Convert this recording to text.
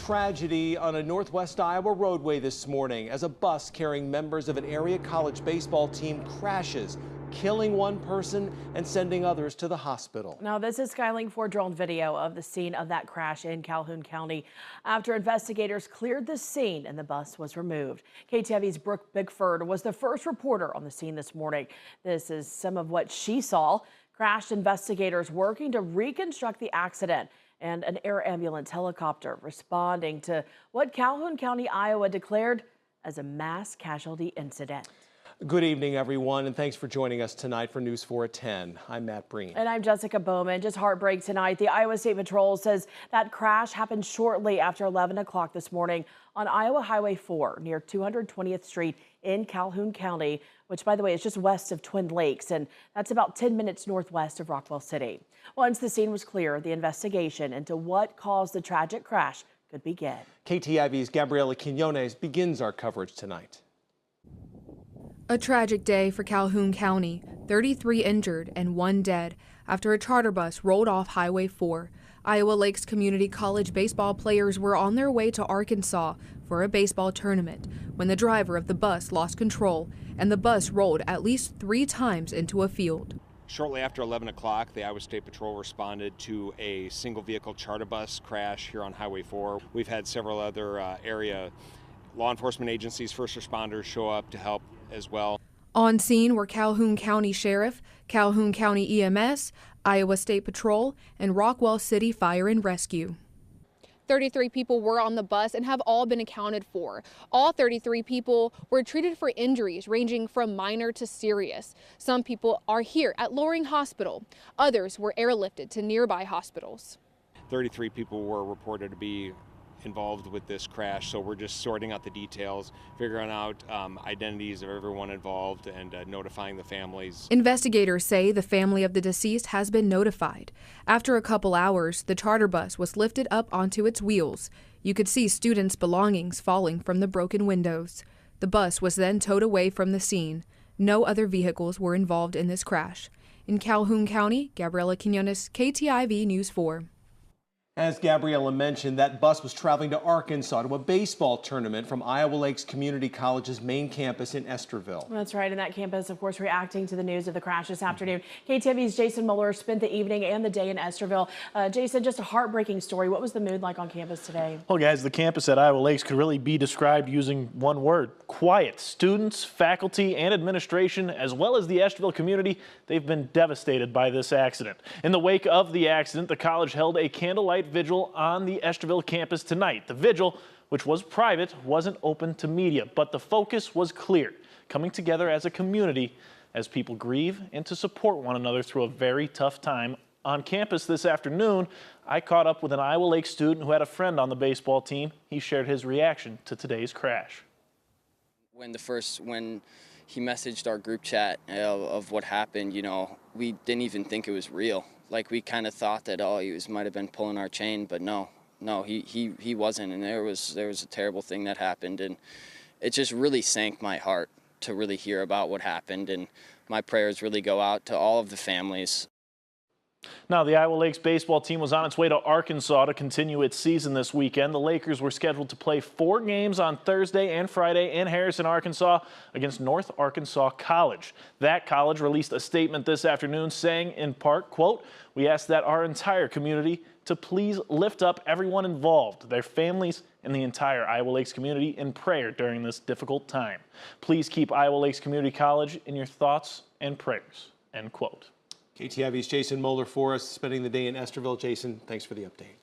tragedy on a northwest Iowa roadway this morning as a bus carrying members of an area college baseball team crashes, killing one person and sending others to the hospital. Now, this is Skylink 4 drone video of the scene of that crash in Calhoun County after investigators cleared the scene and the bus was removed. KTV's Brooke Bickford was the first reporter on the scene this morning. This is some of what she saw. Crashed investigators working to reconstruct the accident and an air ambulance helicopter responding to what Calhoun County, Iowa declared as a mass casualty incident. Good evening, everyone, and thanks for joining us tonight for News 4 at 10. I'm Matt Breen. And I'm Jessica Bowman. Just heartbreak tonight. The Iowa State Patrol says that crash happened shortly after 11 o'clock this morning on Iowa Highway 4 near 220th Street in Calhoun County, which, by the way, is just west of Twin Lakes, and that's about 10 minutes northwest of Rockwell City. Once the scene was clear, the investigation into what caused the tragic crash could begin. KTIV's Gabriela Quinones begins our coverage tonight. A tragic day for Calhoun County, 33 injured and 1 dead after a charter bus rolled off Highway 4. Iowa Lakes Community College baseball players were on their way to Arkansas for a baseball tournament when the driver of the bus lost control and the bus rolled at least 3 times into a field. Shortly after 11 o'clock, the Iowa State Patrol responded to a single vehicle charter bus crash here on Highway 4. We've had several other area law enforcement agencies, first responders show up to help as well. On scene were Calhoun County Sheriff, Calhoun County EMS, Iowa State Patrol, and Rockwell City Fire and Rescue. 33 people were on the bus and have all been accounted for. All 33 people were treated for injuries ranging from minor to serious. Some people are here at Loring Hospital. Others were airlifted to nearby hospitals. 33 people were reported to be involved with this crash, so we're just sorting out the details, figuring out identities of everyone involved and notifying the families. Investigators say the family of the deceased has been notified. After a couple hours, the charter bus was lifted up onto its wheels. You could see students' belongings falling from the broken windows. The bus was then towed away from the scene. No other vehicles were involved in this crash. In Calhoun County, Gabriela Quinones, KTIV News 4. As Gabriela mentioned, that bus was traveling to Arkansas to a baseball tournament from Iowa Lakes Community College's main campus in Estherville. That's right, and that campus, of course, reacting to the news of the crash this afternoon. KTV's Jason Mueller spent the evening and the day in Estherville. Jason, just a heartbreaking story. What was the mood like on campus today? Well, guys, the campus at Iowa Lakes could really be described using one word: quiet. Students, faculty, and administration, as well as the Estherville community, they've been devastated by this accident. In the wake of the accident, the college held a candlelight vigil on the Estherville campus tonight. The vigil, which was private, wasn't open to media, but the focus was clear: coming together as a community as people grieve and to support one another through a very tough time. On campus this afternoon, I caught up with an Iowa Lakes student who had a friend on the baseball team. He shared his reaction to today's crash. When he messaged our group chat of what happened, you know, we didn't even think it was real. Like, we kind of thought that, oh, he might have been pulling our chain, but no, he wasn't. And there was a terrible thing that happened, and it just really sank my heart to really hear about what happened. And my prayers really go out to all of the families. Now, the Iowa Lakes baseball team was on its way to Arkansas to continue its season this weekend. The Lakers were scheduled to play 4 games on Thursday and Friday in Harrison, Arkansas against North Arkansas College. That college released a statement this afternoon saying, in part, quote, "We ask that our entire community to please lift up everyone involved, their families, and the entire Iowa Lakes community in prayer during this difficult time. Please keep Iowa Lakes Community College in your thoughts and prayers," end quote. KTIV's Jason Mueller for us, spending the day in Estherville. Jason, thanks for the update.